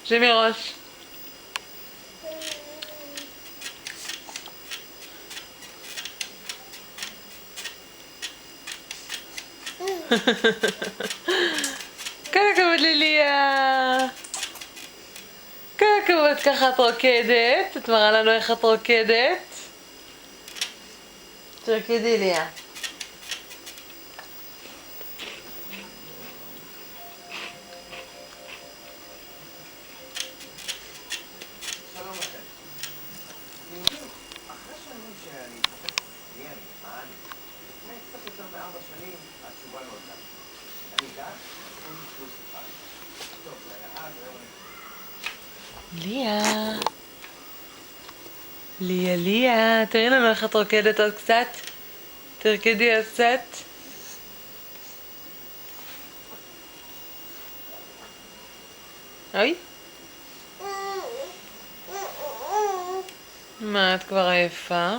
שימי ראש. כל הכבוד לליה. כל הכבוד, ככה את רוקדת. את מראה לנו איך את רוקדת. תרקדי ליה. שלום לכם. אתם יודעים, אחרי שנים שאני מחפש מי אני, מה אני, לפני קצת יותר מ4 שנים, התשובה לא הייתה. אני גת, פלוס אחד. טוב, זה היה אז, היום אני... ליה. ליה, ליה. תראי לנו איך את רוקדת עוד קצת. תרקדי עוד קצת. אוי. מה, את כבר עייפה?